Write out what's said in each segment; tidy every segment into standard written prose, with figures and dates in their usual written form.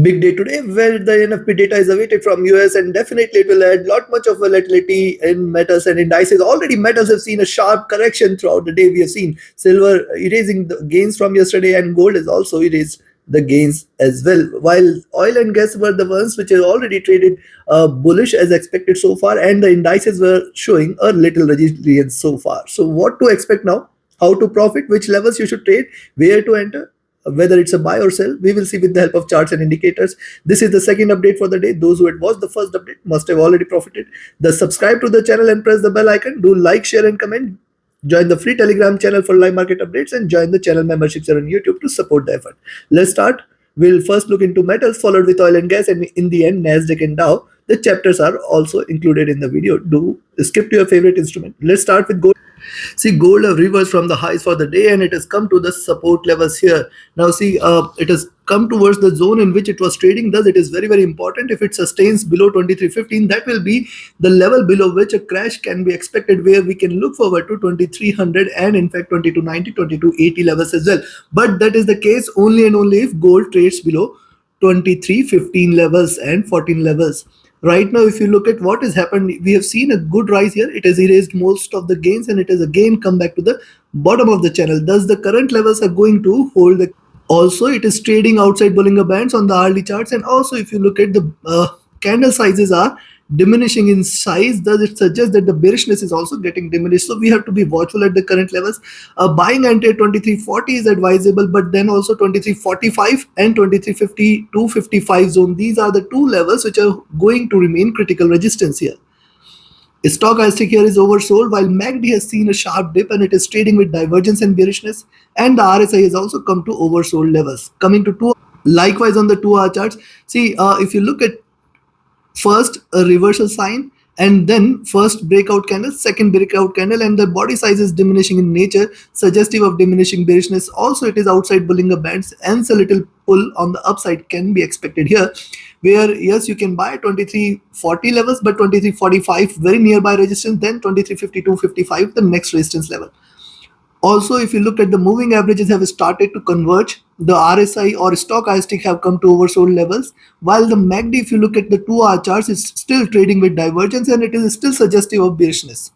Big day today where the NFP data is awaited from US, and definitely it will add lot much of volatility in metals and indices. Already metals have seen a sharp correction throughout the day. We have seen silver erasing the gains from yesterday, and gold has also erased the gains as well. While oil and gas were the ones which are already traded bullish as expected so far, and the indices were showing a little resilience so far. So what to expect now? How to profit? Which levels you should trade? Where to enter? Whether it's a buy or sell, we will see with the help of charts and indicators. This is the second update for the day. Those who had watched the first update must have already profited. The subscribe to the channel and press the bell icon. Do like, share, and comment. Join the free Telegram channel for live market updates, and join the channel memberships on YouTube to support the effort. Let's start. We'll first look into metals, followed with oil and gas, and in the end, Nasdaq and Dow. The chapters are also included in the video. Do skip to your favorite instrument. Let's start with gold. See, gold have reversed from the highs for the day, and it has come to the support levels here. Now, see, it has come towards the zone in which it was trading. Thus, it is very, very important. If it sustains below 2315, that will be the level below which a crash can be expected, where we can look forward to 2300 and in fact 2290, 2280 levels as well. But that is the case only and only if gold trades below 2315 levels and 14 levels. Right now, if you look at what has happened, we have seen a good rise here. It has erased most of the gains, and it has again come back to the bottom of the channel. Thus, the current levels are going to hold the. Also, it is trading outside Bollinger Bands on the hourly charts, and also if you look at the candle sizes are diminishing in size. Thus, it suggests that the bearishness is also getting diminished. So we have to be watchful at the current levels. Buying ante 2340 is advisable, but then also 2345 and 2350 255 zone. These are the two levels which are going to remain critical resistance here. Stochastic here is oversold, while MACD has seen a sharp dip and it is trading with divergence and bearishness, and the RSI has also come to oversold levels. Coming to two, likewise on the 2-hour charts. See, if you look at first a reversal sign, and then first breakout candle, second breakout candle, and the body size is diminishing in nature, suggestive of diminishing bearishness. Also, it is outside Bollinger Bands, and a little pull on the upside can be expected here, where yes, you can buy 2340 levels, but 2345 very nearby resistance, then 2352 55 the next resistance level. Also, if you look at the moving averages have started to converge. The RSI or stochastic have come to oversold levels, while the MACD, if you look at the 2-hour charts, is still trading with divergence, and it is still suggestive of bearishness.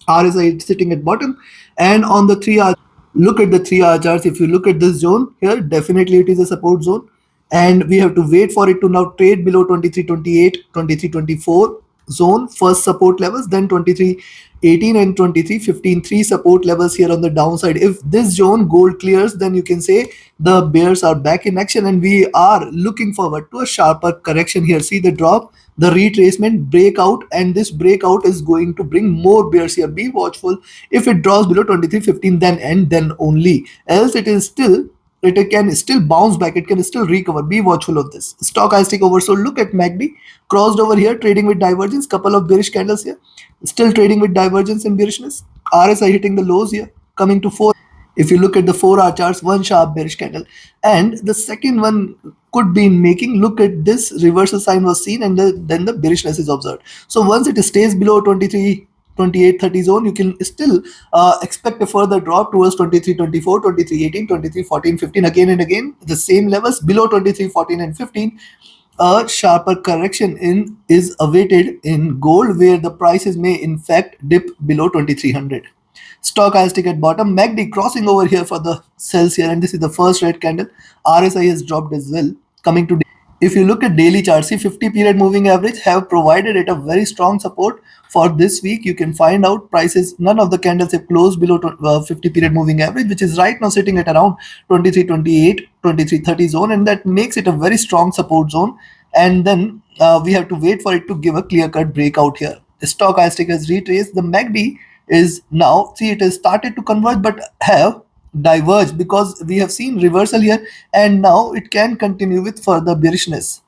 RSI is sitting at bottom, and on the 3-hour, look at the 3-hour charts. If you look at this zone here, definitely it is a support zone, and we have to wait for it to now trade below 2328, 2324 zone, first support levels, then 2318 and 2315, three support levels here on the downside. If this zone gold clears, then you can say the bears are back in action, and we are looking forward to a sharper correction here. See the drop, the retracement, breakout, and this breakout is going to bring more bears here. Be watchful. If it draws below 2315, then and then only, else it can still bounce back, it can still recover. Be watchful of this. Stochastic oversold. Look at MACD, crossed over here, trading with divergence, couple of bearish candles here, still trading with divergence and bearishness. RSI hitting the lows here, coming to 4. If you look at the 4-hour charts, one sharp bearish candle, and the second one could be in making. Look at this, reversal sign was seen, and then the bearishness is observed. So once it stays below 2830 zone, you can still expect a further drop towards 2324, 2318, 2314, 15, again and again the same levels below 2314 and 15. A sharper correction is awaited in gold, where the prices may in fact dip below 2300. Stochastic at bottom, MACD crossing over here for the sells here, and this is the first red candle. RSI has dropped as well. Coming to, if you look at daily charts, see 50 period moving average have provided it a very strong support for this week. You can find out prices, none of the candles have closed below 50 period moving average, which is right now sitting at around 2328, 2330 zone, and that makes it a very strong support zone. And then we have to wait for it to give a clear-cut breakout here. The stochastic has retraced. The MACD is now, see, it has started to converge but have diverged, because we have seen reversal here, and now it can continue with further bearishness.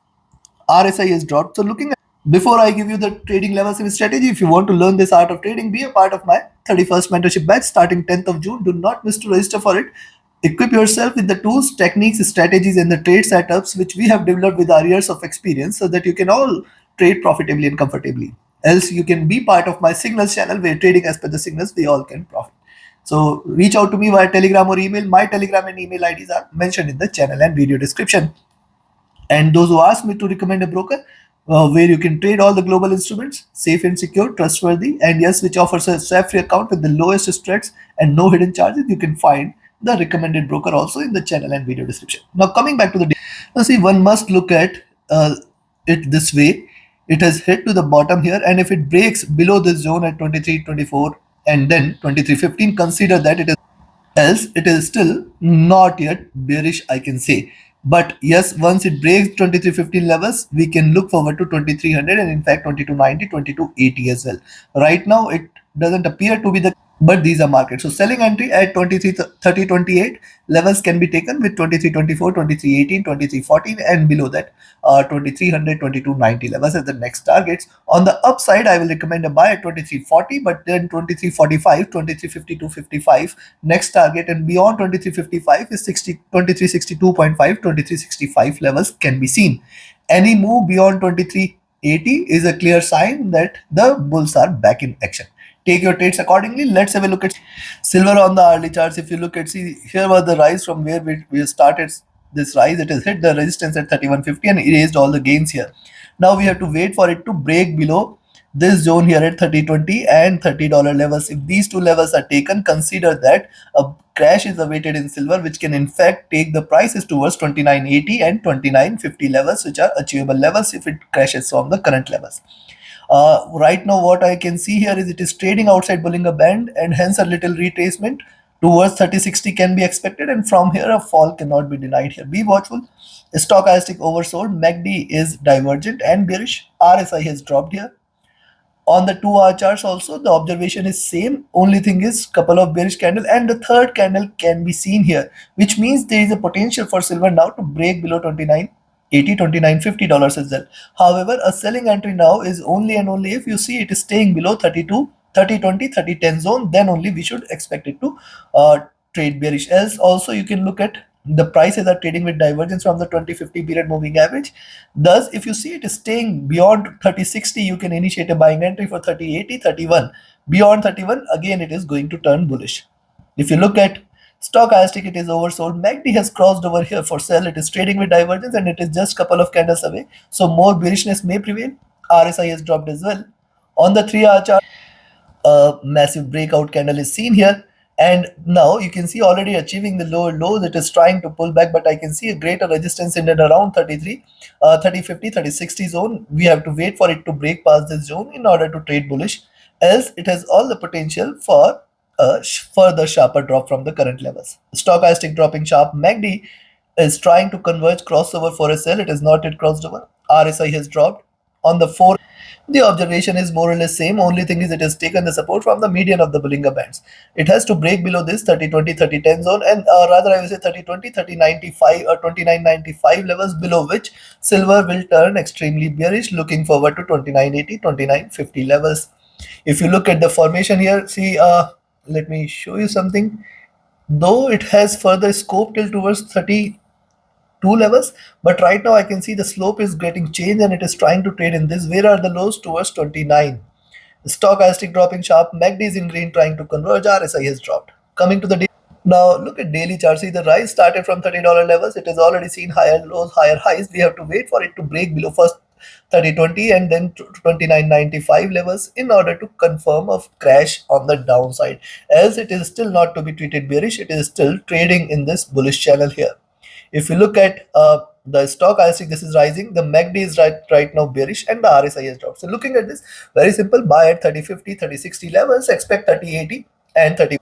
RSI has dropped. So looking at, before I give you the trading levels and strategy, if you want to learn this art of trading, be a part of my 31st mentorship batch starting 10th of June. Do not miss to register for it. Equip yourself with the tools, techniques, strategies, and the trade setups which we have developed with our years of experience, so that you can all trade profitably and comfortably. Else, you can be part of my signals channel, where trading as per the signals we all can profit. So reach out to me via Telegram or email. My Telegram and email IDs are mentioned in the channel and video description. And those who ask me to recommend a broker where you can trade all the global instruments, safe and secure, trustworthy, and yes, which offers a swap-free account with the lowest spreads and no hidden charges, you can find the recommended broker also in the channel and video description. Now, coming back to the now, see, one must look at it this way. It has hit to the bottom here, and if it breaks below this zone at 23.24 and then 23.15, consider that it is, else it is still not yet bearish, I can say. But yes, once it breaks 23.15 levels, we can look forward to 2300 and in fact 2290, 2280 as well. Right now it doesn't appear to be the, but these are markets. So selling entry at 23.30.28 levels can be taken with 23.24, 23.18, 23.14 and below that 2300, 2290 levels as the next targets. On the upside, I will recommend a buy at 23.40, but then 23.45, 23.52, 55 next target, and beyond 23.55 is 23.62.5, 23.65 levels can be seen. Any move beyond 23.80 is a clear sign that the bulls are back in action. Take your trades accordingly. Let's have a look at silver on the early charts. If you look at, see, here was the rise from where we started this rise. It has hit the resistance at 31.50 and erased all the gains here. Now we have to wait for it to break below this zone here at 30.20 and $30 levels. If these two levels are taken, consider that a crash is awaited in silver, which can in fact take the prices towards 29.80 and 29.50 levels, which are achievable levels if it crashes from the current levels. Right now, what I can see here is it is trading outside Bollinger Band, and hence a little retracement towards 30.60 can be expected, and from here a fall cannot be denied here. Be watchful. Stochastic oversold, MACD is divergent and bearish. RSI has dropped here. On the 2 hour charts also, the observation is same. Only thing is couple of bearish candle and the third candle can be seen here, which means there is a potential for silver now to break below 29.80, $29.50 as well. However, a selling entry now is only and only if you see it is staying below 32, 30.20, 30.10 zone, then only we should expect it to trade bearish. Else also you can look at the prices are trading with divergence from the 20-50 period moving average. Thus, if you see it is staying beyond 30.60, you can initiate a buying entry for 30.80, 31. Beyond 31, again it is going to turn bullish. If you look at stochastic, it is oversold. MACD has crossed over here for sell. It is trading with divergence and it is just couple of candles away. So more bearishness may prevail. RSI has dropped as well. On the 3 hour chart, a massive breakout candle is seen here, and now you can see already achieving the lower lows. It is trying to pull back, but I can see a greater resistance in and around 33, 30.50, 30.60 zone. We have to wait for it to break past this zone in order to trade bullish, else it has all the potential for a further sharper drop from the current levels. Stochastic dropping sharp. MACD is trying to converge crossover for a sell. It has not yet crossed over. RSI has dropped. On the 4, the observation is more or less same. Only thing is it has taken the support from the median of the Bollinger Bands. It has to break below this 30.20, 30.10 zone, and rather I will say 30.20, 30.95 or 29.95 levels, below which silver will turn extremely bearish, looking forward to 29.80, 29.50 levels. If you look at the formation here, see, let me show you something. Though it has further scope till towards 32 levels, but right now I can see the slope is getting changed and it is trying to trade in this. Where are the lows? Towards 29. Stochastic dropping sharp. MACD is in green trying to converge. RSI has dropped. Coming to the day. Now look at daily chart. See, the rise started from $30 levels. It has already seen higher lows, higher highs. We have to wait for it to break below first 30.20 and then 29.95 levels in order to confirm a crash on the downside. Else it is still not to be treated bearish. It is still trading in this bullish channel here. If you look at the stochastic, this is rising. The MACD is right now bearish and the RSI has dropped. So looking at this, very simple. Buy at 30.50, 30.60 levels. Expect 30.80 and 30.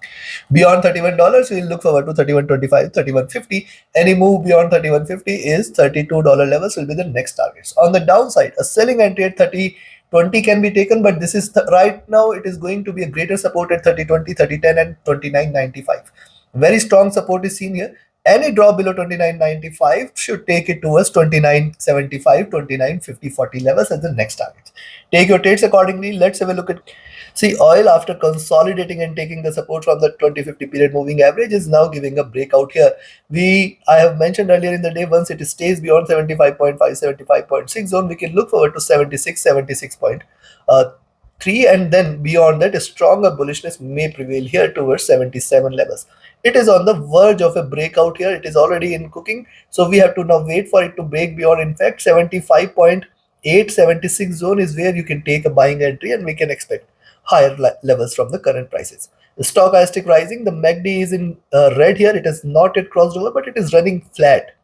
Beyond $31, we will look forward to 31.25, 31.50. Any move beyond 31.50 is $32 levels will be the next targets. On the downside, a selling entry at 30.20 can be taken, but this is right now it is going to be a greater support at 30.20, 30.10 and 29.95. Very strong support is seen here. Any drop below 29.95 should take it towards 29.75, 29.50, 40 levels as the next target. Take your trades accordingly. Let's have a look at. See, oil after consolidating and taking the support from the 20-50 period moving average is now giving a breakout here. I have mentioned earlier in the day, once it stays beyond 75.5, 75.6 zone, we can look forward to 76, 76.3 3, and then beyond that, a stronger bullishness may prevail here towards 77 levels. It is on the verge of a breakout here. It is already in cooking. So we have to now wait for it to break beyond. In fact, 75.876 zone is where you can take a buying entry, and we can expect higher levels from the current prices. The stochastic rising, the MACD is in red here. It has not yet crossed over, but it is running flat.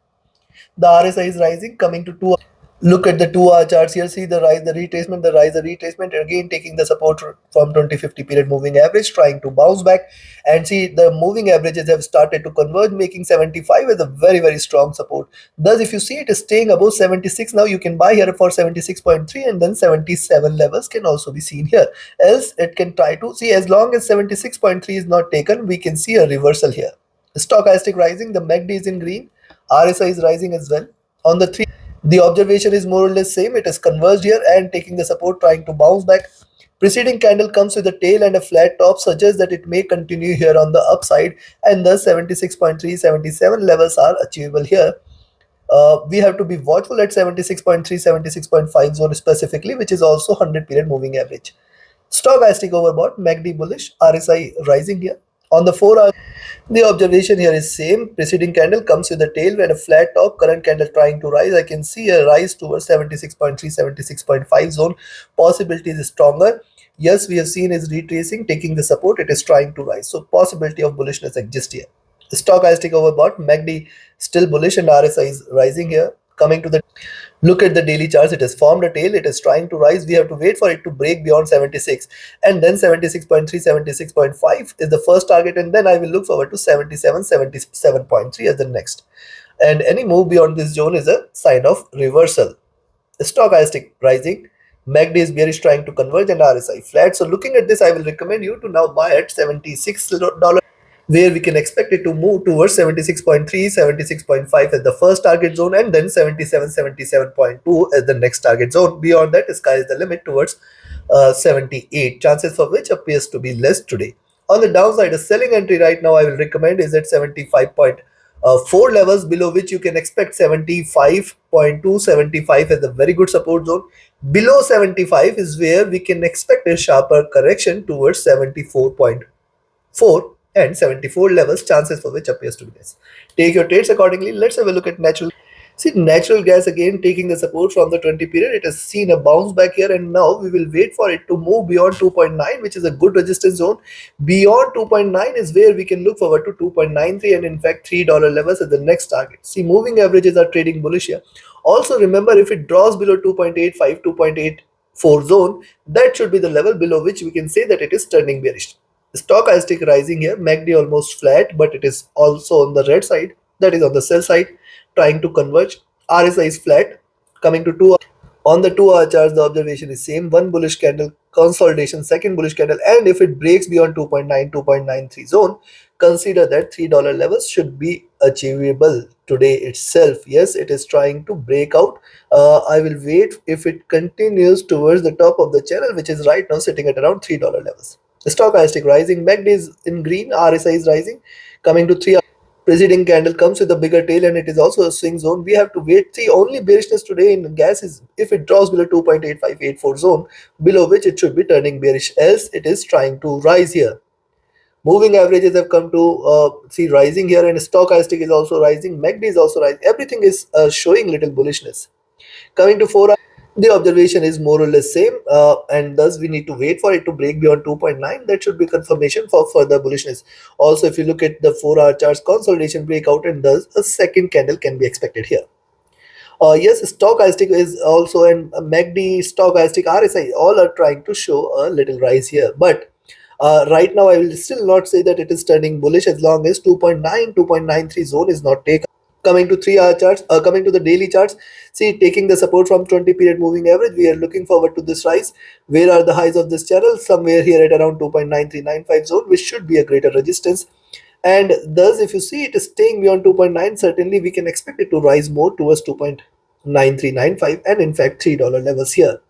The RSI is rising, coming to 2. Look at the 2 hour charts here. See the rise, the retracement, the rise, the retracement. Again, taking the support from 20-50 period moving average, trying to bounce back. And see the moving averages have started to converge, making 75 as a very, very strong support. Thus, if you see it is staying above 76 now, you can buy here for 76.3, and then 77 levels can also be seen here. Else, it can try to see, as long as 76.3 is not taken, we can see a reversal here. Stochastic rising, the MACD is in green, RSI is rising as well. On the 3, the observation is more or less same. It has converged here and taking the support, trying to bounce back. Preceding candle comes with a tail and a flat top, suggests that it may continue here on the upside, and thus 76.3, 77 levels are achievable here. We have to be watchful at 76.3, 76.5 zone specifically, which is also 100 period moving average. Stochastic overbought, MACD bullish, RSI rising here. On the 4 hour, the observation here is same. Preceding candle comes with a tail and a flat top. Current candle trying to rise. I can see a rise towards 76.3, 76.5 zone. Possibility is stronger. Yes, we have seen is retracing, taking the support. It is trying to rise. So possibility of bullishness exists here. Stochastic overbought, MACD still bullish, and RSI is rising here. Coming to the look at the daily charts, it has formed a tail, it is trying to rise. We have to wait for it to break beyond 76, and then 76.3, 76.5 is the first target, and then I will look forward to 77, 77.3 as the next. And any move beyond this zone is a sign of reversal. Stochastic rising, MACD is bearish, trying to converge, and RSI flat. So looking at this, I will recommend you to now buy at $76, where we can expect it to move towards 76.3, 76.5 as the first target zone, and then 77, 77.2 as the next target zone. Beyond that, the sky is the limit towards 78, chances for which appears to be less today. On the downside, a selling entry right now I will recommend is at 75.4 levels, below which you can expect 75.2, 75 as a very good support zone. Below 75 is where we can expect a sharper correction towards 74.4 and 74 levels, chances for which appears to be less. Take your trades accordingly. Let's have a look at natural. See, natural gas again taking the support from the 20 period. It has seen a bounce back here, and now we will wait for it to move beyond 2.9, which is a good resistance zone. Beyond 2.9 is where we can look forward to 2.93 and in fact $3 levels as the next target. See, moving averages are trading bullish here. Also remember, if it draws below 2.85, 2.84 zone, that should be the level below which we can say that it is turning bearish. Stochastic rising here, MACD almost flat, but it is also on the red side, that is on the sell side, trying to converge. RSI is flat, coming to 2. On the 2 hour charts, the observation is same. One bullish candle, consolidation, second bullish candle, and if it breaks beyond 2.9, 2.93 zone, consider that $3 levels should be achievable today itself. Yes, it is trying to break out. I will wait if it continues towards the top of the channel, which is right now sitting at around $3 levels. The stochastic rising, MACD is in green, RSI is rising, coming to 3 hour. Preceding candle comes with a bigger tail, and it is also a swing zone. We have to wait. The only bearishness today in gas is if it draws below 2.8584 zone, below which it should be turning bearish, else it is trying to rise here. Moving averages have come to see rising here, and stochastic is also rising. MACD is also rising. Everything is showing little bullishness. Coming to 4 hour, the observation is more or less same, and thus we need to wait for it to break beyond 2.9. That should be confirmation for further bullishness. Also, if you look at the 4 hour charts, consolidation breakout, and thus a second candle can be expected here. Yes, stochastic is also, and MACD, stochastic, RSI, all are trying to show a little rise here. But right now, I will still not say that it is turning bullish as long as 2.9, 2.93 zone is not taken. Coming to 3 hour charts, coming to the daily charts, see, taking the support from 20 period moving average, we are looking forward to this rise. Where are the highs of this channel? Somewhere here at around 2.9395 zone, which should be a greater resistance. And thus, if you see it is staying beyond 2.9, certainly we can expect it to rise more towards 2.9395 and in fact $3 levels here.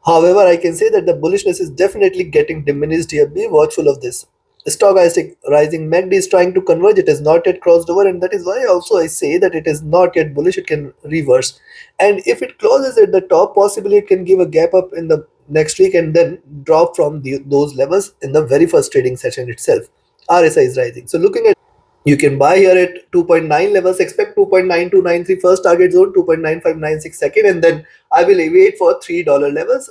However, I can say that the bullishness is definitely getting diminished here. Be watchful of this. Stochastic rising, MACD is trying to converge. It has not yet crossed over, and that is why also I say that it is not yet bullish. It can reverse, and if it closes at the top, possibly it can give a gap up in the next week and then drop from those levels in the very first trading session itself. RSI is rising. So looking at, you can buy here at 2.9 levels, expect 2.9293 first target zone, 2.9596 second, and then I will wait for $3 levels,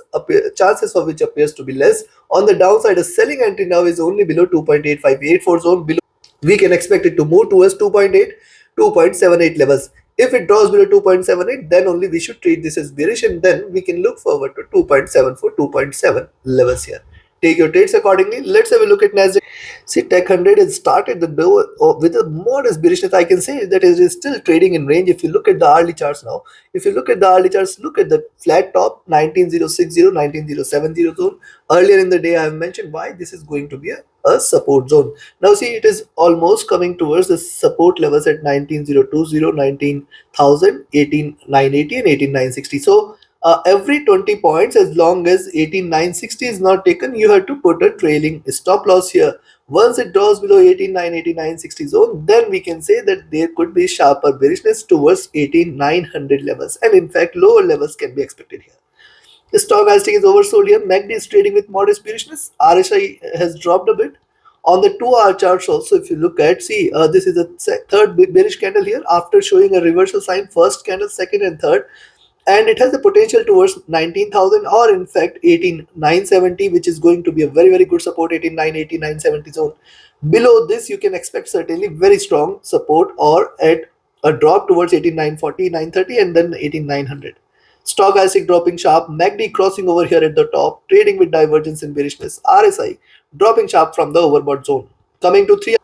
chances of which appears to be less. On the downside, a selling entry now is only below 2.8584 zone. Below, we can expect it to move towards 2.8, 2.78 levels. If it draws below 2.78, then only we should treat this as bearish, and then we can look forward to 2.74, 2.7 levels here. Take your trades accordingly. Let's have a look at Nasdaq. See, Tech 100 has started the door with a modest bearishness. I can say that it is still trading in range. If you look at the hourly charts now, if you look at the hourly charts, look at the flat top 19060, 19070 zone. Earlier in the day, I have mentioned why this is going to be a support zone. Now, see, it is almost coming towards the support levels at 19020, 19,000, 18,980, and 18,960. So, every 20 points, as long as 18960 is not taken, you have to put a trailing stop loss here. Once it draws below 18960 zone, then we can say that there could be sharper bearishness towards 18900 levels, and in fact lower levels can be expected here. The stochastic is oversold here. MACD is trading with modest bearishness. RSI has dropped a bit. On the 2-hour charts also, if you look at, see, this is the third bearish candle here after showing a reversal sign, first candle, second and third, and it has the potential towards 19,000 or in fact 18,970, which is going to be a very good support, 18,980, 970 zone. Below this, you can expect certainly very strong support, or at a drop towards 18,940, 930, and then 18,900. Stochastic dropping sharp, MACD crossing over here at the top, trading with divergence and bearishness. RSI dropping sharp from the overbought zone. Coming to 3,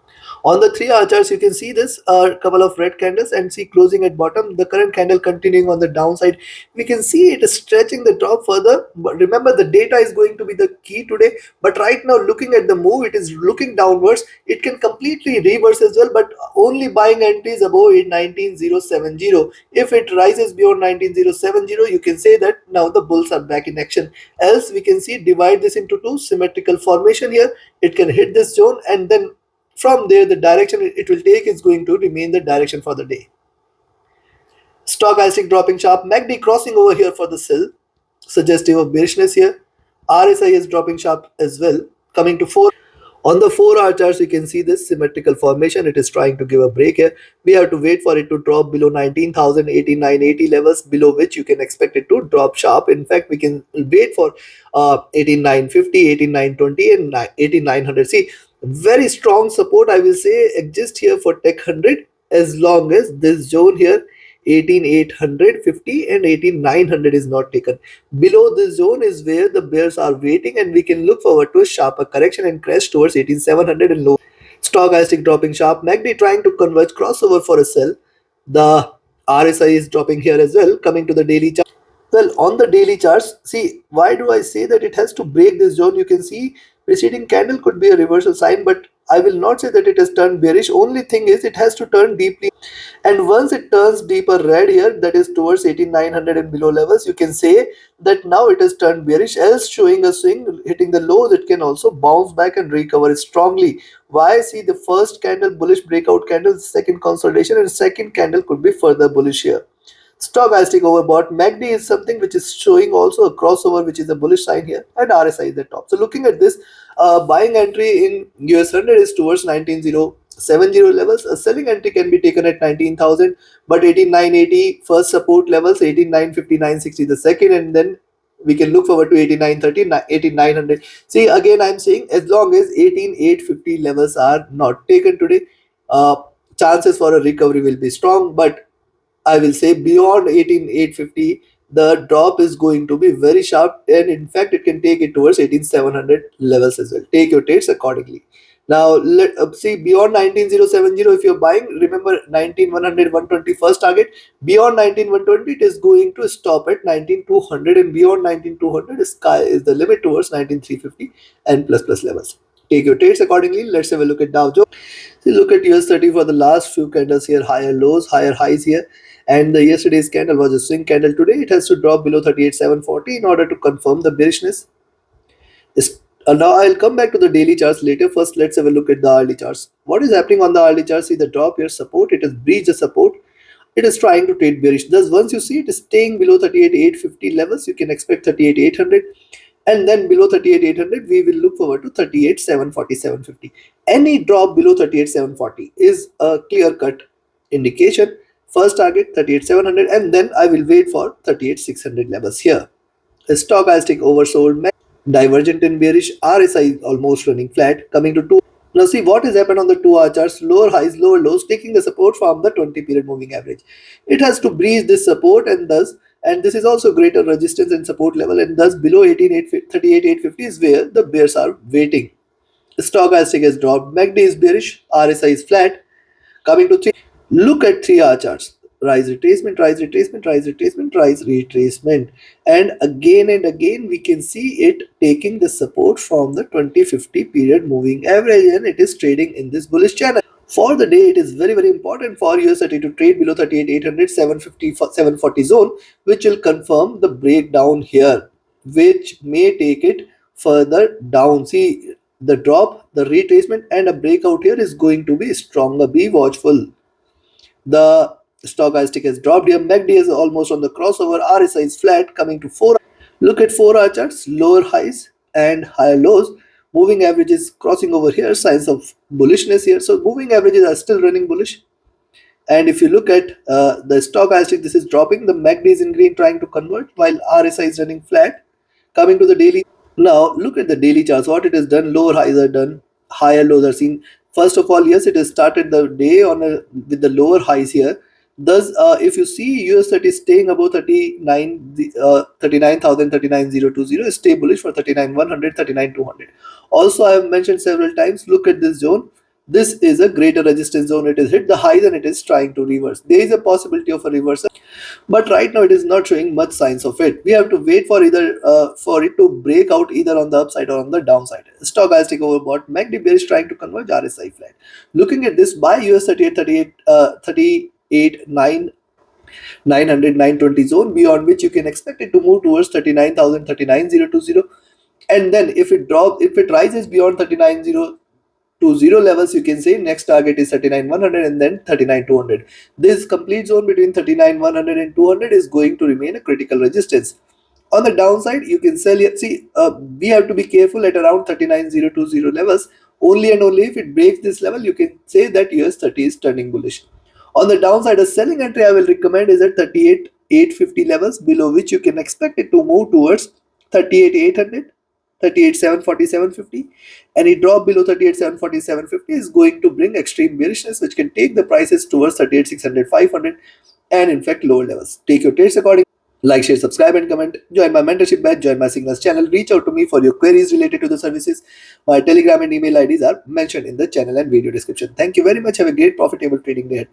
on the 3-hour charts, you can see this couple of red candles and see closing at bottom. The current candle continuing on the downside. We can see it is stretching the top further. But remember, the data is going to be the key today. But right now, looking at the move, it is looking downwards. It can completely reverse as well, but only buying entries above 19070. If it rises beyond 19070, you can say that now the bulls are back in action. Else, we can see divide this into two symmetrical formation here. It can hit this zone, and then from there, the direction it will take is going to remain the direction for the day. Stochastic dropping sharp, MACD crossing over here for the sell, suggestive of bearishness here. RSI is dropping sharp as well. Coming to 4. On the 4-hour charts, you can see this symmetrical formation. It is trying to give a break here. We have to wait for it to drop below 19,000, 18,980 levels, below which you can expect it to drop sharp. In fact, we can wait for 18,950, 18,920, and 18,900. See, very strong support, I will say, exists here for Tech 100 as long as this zone here 18,850 and 18,900 is not taken. Below this zone is where the bears are waiting, and we can look forward to a sharper correction and crash towards 18,700 and low. Stochastic dropping sharp, MACD trying to converge crossover for a sell. The RSI is dropping here as well. Coming to the daily chart. Well, on the daily charts, see, why do I say that it has to break this zone? You can see preceding candle could be a reversal sign, but I will not say that it has turned bearish. Only thing is it has to turn deeply, and once it turns deeper red here, that is towards 18,900 and below levels, you can say that now it has turned bearish. Else, showing a swing hitting the lows, it can also bounce back and recover strongly. Why? See, the first candle bullish breakout candle, second consolidation, and second candle could be further bullish here. Stochastic overbought. MACD is something which is showing also a crossover, which is a bullish sign here, and RSI is the top. So looking at this, buying entry in US 100 is towards 19,070 levels. A selling entry can be taken at 19,000, but 18,980 first support levels, 18,950, 960 the second, and then we can look forward to 18,930, 18,900. See, again, I'm saying as long as 18,850 levels are not taken today, uh, chances for a recovery will be strong, but I will say beyond 18,850, the drop is going to be very sharp, and in fact, it can take it towards 18,700 levels as well. Take your trades accordingly. Now, let see beyond 19,070. If you're buying, remember 19,100, 120 first target. Beyond 19,120, it is going to stop at 19,200, and beyond 19,200, sky is the limit towards 19,350 and plus levels. Take your trades accordingly. Let's have a look at Dow Jones. See, look at US 30 for the last few candles here, higher lows, higher highs here. And the yesterday's candle was a swing candle. Today it has to drop below 38,740 in order to confirm the bearishness. Now I'll come back to the daily charts later. First, let's have a look at the hourly charts. What is happening on the hourly charts? See the drop here, support. It has breached the support. It is trying to trade bearish. Thus, once you see it is staying below 38,850 levels, you can expect 38,800. And then below 38,800 we will look forward to 38,740, 750. Any drop below 38,740 is a clear cut indication. First target 38,700, and then I will wait for 38,600 levels here. A stochastic oversold, divergent and bearish, RSI is almost running flat, coming to 2. Now see what has happened on the 2 hour charts: lower highs, lower lows, taking the support from the 20 period moving average. It has to breach this support, and this is also greater resistance and support level, and thus below 38,850 is where the bears are waiting. Stochastic has dropped, MACD is bearish, RSI is flat, coming to 3. Look at 3 hour charts: rise retracement, rise retracement, rise retracement, rise retracement, and again we can see it taking the support from the 20-50 period moving average, and it is trading in this bullish channel. For the day, it is very important for USD to trade below 38,800, 750, 740 zone, which will confirm the breakdown here, which may take it further down. See, the drop, the retracement, and a breakout here is going to be stronger. Be watchful. The stochastic has dropped here. MACD is almost on the crossover. RSI is flat, coming to 4. Look at 4 hour charts: lower highs and higher lows. Moving averages crossing over here, signs of bullishness here. So moving averages are still running bullish. And if you look at the stochastic, this is dropping. The MACD is in green, trying to convert, while RSI is running flat. Coming to the daily. Now look at the daily charts. What it has done: lower highs are done, higher lows are seen. First of all, yes, it has started the day with the lower highs here. Thus, if you see US30 staying above 39,000, 39,020, stay bullish for 39,100, 39,200. Also, I have mentioned several times, look at this zone. This is a greater resistance zone. It has hit the highs and it is trying to reverse. There is a possibility of a reversal, but right now it is not showing much signs of it. We have to wait for either for it to break out either on the upside or on the downside. Stochastic overbought, MACD bearish, trying to converge, RSI flat. Looking at this, buy US 38, 900, 920 zone, beyond which you can expect it to move towards 39,000, 39,020. And then if it rises beyond 39,020 levels, you can say next target is 39,100 and then 39,200. This complete zone between 39,100 and 200 is going to remain a critical resistance. On the downside, you can sell here. See, we have to be careful at around 39,020 levels. Only and only if it breaks this level, you can say that US30 is turning bullish. On the downside, a selling entry I will recommend is at 38,850 levels, below which you can expect it to move towards 38,800, 38,740, 750. Any drop below 38,740, 750 is going to bring extreme bearishness, which can take the prices towards 38,600, 500, and in fact lower levels. Take your trades accordingly. Like, share, subscribe, and comment. Join my mentorship batch, join my signals channel. Reach out to me for your queries related to the services. My Telegram and email IDs are mentioned in the channel and video description. Thank you very much. Have a great profitable trading day.